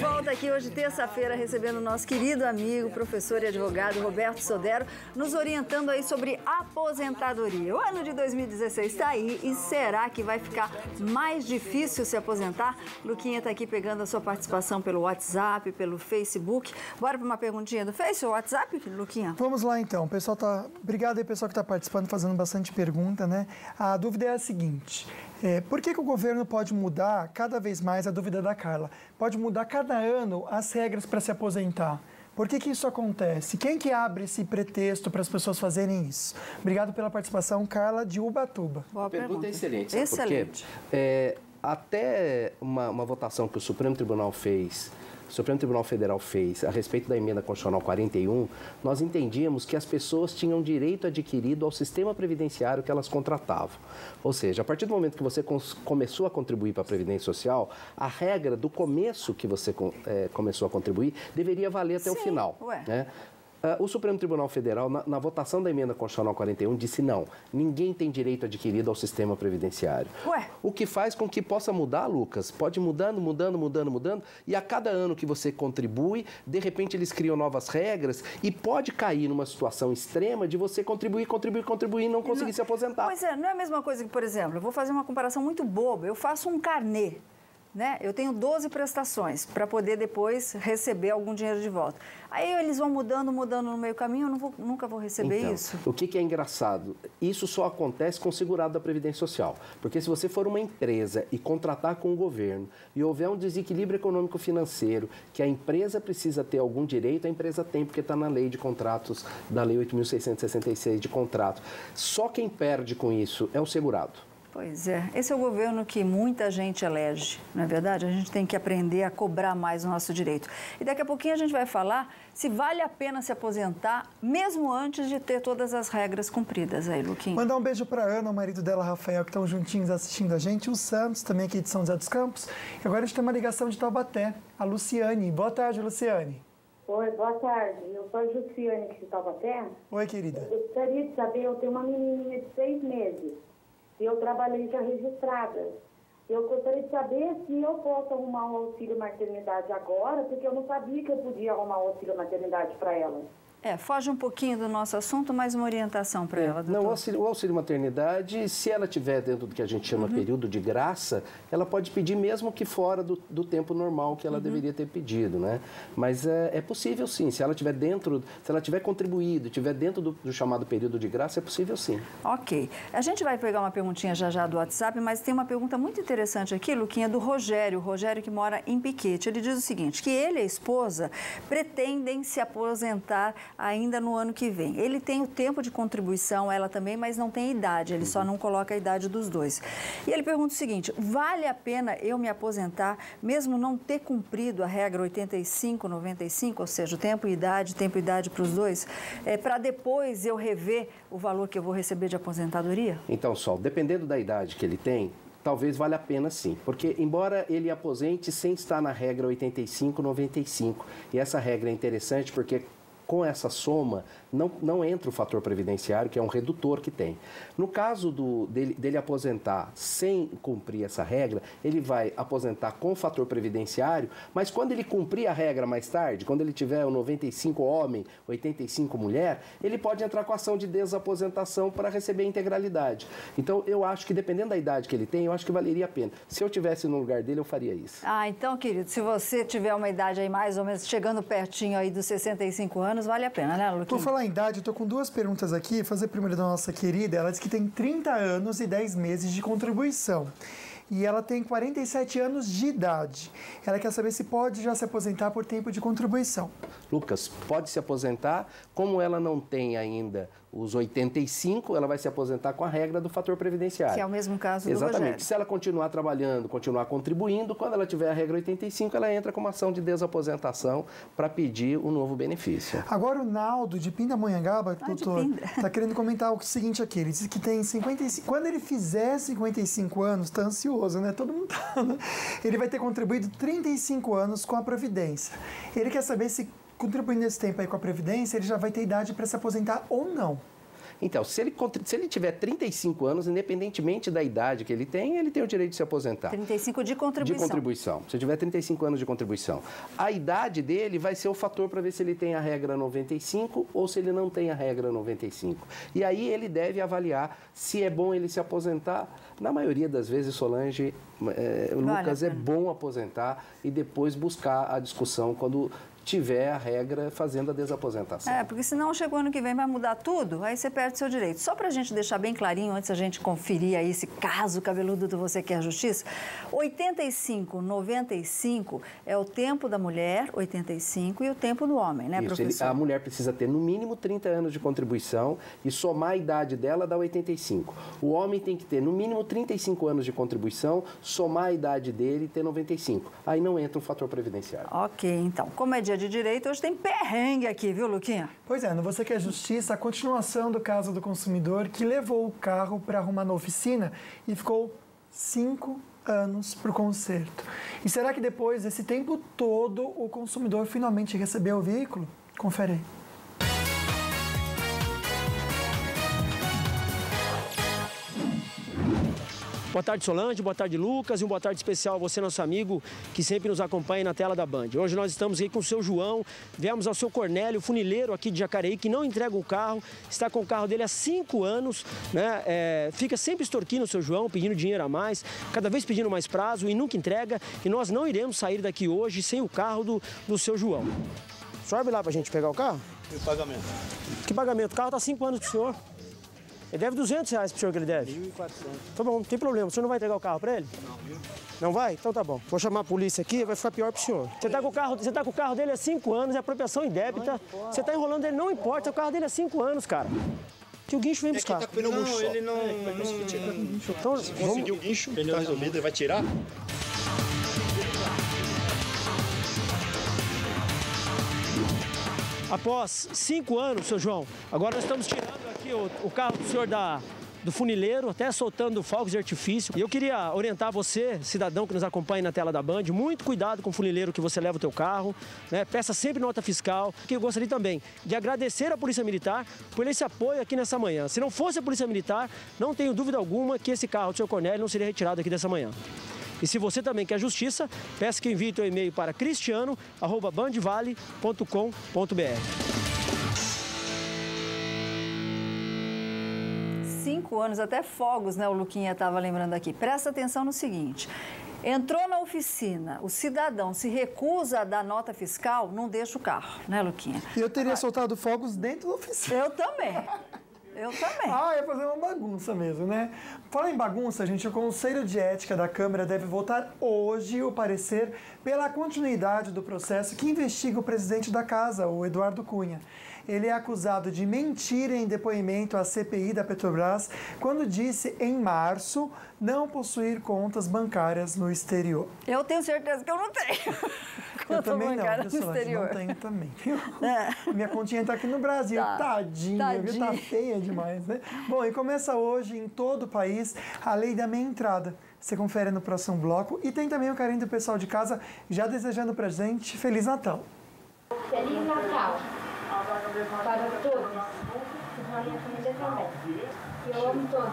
volta aqui hoje, terça-feira, recebendo o nosso querido amigo, professor e advogado Roberto Sodero, nos orientando aí sobre aposentadoria. O ano de 2016 está aí e será que vai ficar mais difícil se aposentar? Luquinha está aqui pegando a sua participação pelo WhatsApp, pelo Facebook. Bora para uma perguntinha do Face ou WhatsApp, Luquinha? Vamos lá então, pessoal obrigado aí pessoal que está participando, fazendo bastante pergunta, né? A dúvida é a seguinte, por que o governo pode mudar cada vez mais, a dúvida da Carla, pode mudar cada ano as regras para se aposentar? Por que isso acontece? Quem que abre esse pretexto para as pessoas fazerem isso? Obrigado pela participação, Carla, de Ubatuba. Boa pergunta. Excelente. Excelente. Porque, até uma votação que o Supremo Tribunal Federal fez a respeito da emenda constitucional 41, nós entendíamos que as pessoas tinham direito adquirido ao sistema previdenciário que elas contratavam. Ou seja, a partir do momento que você começou a contribuir para a Previdência Social, a regra do começo que você começou a contribuir deveria valer até o final. Né? O Supremo Tribunal Federal, na votação da emenda constitucional 41, disse não, ninguém tem direito adquirido ao sistema previdenciário. O que faz com que possa mudar, Lucas, pode ir mudando, e a cada ano que você contribui, de repente eles criam novas regras e pode cair numa situação extrema de você contribuir e não conseguir se aposentar. Pois é, não é a mesma coisa que, por exemplo, eu vou fazer uma comparação muito boba, eu faço um carnê. Né? Eu tenho 12 prestações para poder depois receber algum dinheiro de volta. Aí eles vão mudando no meio caminho, eu nunca vou receber isso. O que é engraçado? Isso só acontece com o segurado da Previdência Social. Porque se você for uma empresa e contratar com o governo e houver um desequilíbrio econômico-financeiro, que a empresa precisa ter algum direito, a empresa tem, porque está na lei de contratos, da Lei 8.666 de contrato. Só quem perde com isso é o segurado. Pois é, esse é o governo que muita gente elege, não é verdade? A gente tem que aprender a cobrar mais o nosso direito. E daqui a pouquinho a gente vai falar se vale a pena se aposentar, mesmo antes de ter todas as regras cumpridas aí, Luquinha. Mandar um beijo para Ana, o marido dela, Rafael, que estão juntinhos assistindo a gente, o Santos, também aqui de São José dos Campos. E agora a gente tem uma ligação de Taubaté, a Luciane. Boa tarde, Luciane. Oi, boa tarde. Eu sou a Luciane aqui de Taubaté. Oi, querida. Eu gostaria de saber, eu tenho uma menininha de 6 meses. E eu trabalhei já registrada. Eu gostaria de saber se eu posso arrumar um auxílio maternidade agora, porque eu não sabia que eu podia arrumar um auxílio maternidade para ela. Foge um pouquinho do nosso assunto, mas uma orientação para ela, doutor. Não, o auxílio maternidade, se ela estiver dentro do que a gente chama período de graça, ela pode pedir mesmo que fora do tempo normal que ela deveria ter pedido, né? Mas é possível sim, se ela estiver dentro, se ela tiver contribuído, estiver dentro do chamado período de graça, é possível sim. Ok. A gente vai pegar uma perguntinha já do WhatsApp, mas tem uma pergunta muito interessante aqui, Luquinha, do Rogério que mora em Piquete. Ele diz o seguinte, que ele e a esposa pretendem se aposentar ainda no ano que vem. Ele tem o tempo de contribuição, ela também, mas não tem idade, ele só não coloca a idade dos dois. E ele pergunta o seguinte, vale a pena eu me aposentar, mesmo não ter cumprido a regra 85-95, ou seja, tempo e idade para os dois, para depois eu rever o valor que eu vou receber de aposentadoria? Então, Sol, dependendo da idade que ele tem, talvez valha a pena sim, porque embora ele aposente sem estar na regra 85-95, e essa regra é interessante porque com essa soma, não entra o fator previdenciário, que é um redutor que tem. No caso dele aposentar sem cumprir essa regra, ele vai aposentar com o fator previdenciário, mas quando ele cumprir a regra mais tarde, quando ele tiver o 95 homem, 85 mulher, ele pode entrar com ação de desaposentação para receber a integralidade. Então, eu acho que dependendo da idade que ele tem, eu acho que valeria a pena. Se eu tivesse no lugar dele, eu faria isso. Então, querido, se você tiver uma idade aí mais ou menos chegando pertinho aí dos 65 anos, vale a pena, né, Luquinha? Por falar em idade, eu estou com 2 perguntas aqui. Fazer primeiro da nossa querida. Ela diz que tem 30 anos e 10 meses de contribuição. E ela tem 47 anos de idade. Ela quer saber se pode já se aposentar por tempo de contribuição. Lucas, pode se aposentar. Como ela não tem ainda os 85, ela vai se aposentar com a regra do fator previdenciário. Que é o mesmo caso do Exatamente. Rogério. Se ela continuar trabalhando, continuar contribuindo, quando ela tiver a regra 85, ela entra com uma ação de desaposentação para pedir um novo benefício. Agora o Naldo, de Pindamonhangaba, doutor, está querendo comentar o seguinte aqui. Ele diz que tem 55... Quando ele fizer 55 anos, está ansioso, né? Todo mundo tá, né? Ele vai ter contribuído 35 anos com a Previdência. Ele quer saber se, contribuindo esse tempo aí com a Previdência, ele já vai ter idade para se aposentar ou não. Então, se ele tiver 35 anos, independentemente da idade que ele tem o direito de se aposentar. 35 de contribuição. De contribuição. Se tiver 35 anos de contribuição. A idade dele vai ser o fator para ver se ele tem a regra 95 ou se ele não tem a regra 95. E aí ele deve avaliar se é bom ele se aposentar. Na maioria das vezes, Solange, Lucas, é bom aposentar e depois buscar a discussão quando tiver a regra fazendo a desaposentação. Porque senão chegou ano que vem vai mudar tudo, aí você perde seu direito. Só para a gente deixar bem clarinho, antes a gente conferir aí esse caso cabeludo do Você Quer Justiça, 85, 95 é o tempo da mulher, 85, e o tempo do homem, né, professor? A mulher precisa ter no mínimo 30 anos de contribuição e somar a idade dela dá 85. O homem tem que ter no mínimo 35 anos de contribuição, somar a idade dele e ter 95. Aí não entra um fator previdenciário. Ok, então, como é dia de direito, hoje tem perrengue aqui, viu, Luquinha? Pois é, no Você Quer Justiça, a continuação do caso do consumidor que levou o carro para arrumar na oficina e ficou 5 anos para o conserto. E será que depois desse tempo todo o consumidor finalmente recebeu o veículo? Confere aí. Boa tarde, Solange, boa tarde, Lucas, e boa tarde especial a você, nosso amigo, que sempre nos acompanha na tela da Band. Hoje nós estamos aqui com o seu João, viemos ao seu Cornélio, funileiro aqui de Jacareí, que não entrega o carro, está com o carro dele há 5 anos, né? Fica sempre extorquindo o seu João, pedindo dinheiro a mais, cada vez pedindo mais prazo e nunca entrega, e nós não iremos sair daqui hoje sem o carro do seu João. Sobe lá pra gente pegar o carro? E o pagamento? Que pagamento? O carro está há 5 anos pro senhor. Ele deve R$200 pro senhor que ele deve? 1.400. Tá bom, não tem problema. O senhor não vai entregar o carro pra ele? Não, viu? Não vai? Então tá bom. Vou chamar a polícia aqui, vai ficar pior pro senhor. Você tá com o carro dele há 5 anos, é apropriação indébita. Você tá enrolando ele, não importa. O carro dele há 5 anos, cara. Que o guincho vem buscar. Tá com o pneu murcho só. Ele não... Então, se conseguir o guincho, o pneu tá resolvido, ele vai tirar? Após 5 anos, seu João, agora nós estamos tirando aqui o carro do senhor do funileiro, até soltando fogos de artifício. E eu queria orientar você, cidadão que nos acompanha na tela da Band, muito cuidado com o funileiro que você leva o teu carro, né? Peça sempre nota fiscal. Que eu gostaria também de agradecer à Polícia Militar por esse apoio aqui nessa manhã. Se não fosse a Polícia Militar, não tenho dúvida alguma que esse carro do senhor Cornélio não seria retirado aqui dessa manhã. E se você também quer justiça, peço que envie teu e-mail para cristiano@bandvale.com.br. 5 anos, até fogos, né? O Luquinha estava lembrando aqui. Presta atenção no seguinte. Entrou na oficina, o cidadão se recusa a dar nota fiscal, não deixa o carro, né, Luquinha? E eu teria soltado fogos dentro da oficina. Eu também. Eu também. Ia fazer uma bagunça mesmo, né? Fala em bagunça, gente, o Conselho de Ética da Câmara deve votar hoje o parecer pela continuidade do processo que investiga o presidente da casa, o Eduardo Cunha. Ele é acusado de mentir em depoimento à CPI da Petrobras quando disse, em março, não possuir contas bancárias no exterior. Eu tenho certeza que eu não tenho. Eu também não, no exterior. Não tenho também. Minha continha está aqui no Brasil. Tadinha, viu? Tá feia demais, né? Bom, e começa hoje em todo o país a lei da meia entrada. Você confere no próximo bloco. E tem também o carinho do pessoal de casa já desejando pra gente Feliz Natal. Feliz Natal para todos e para a minha família também. Eu amo todos.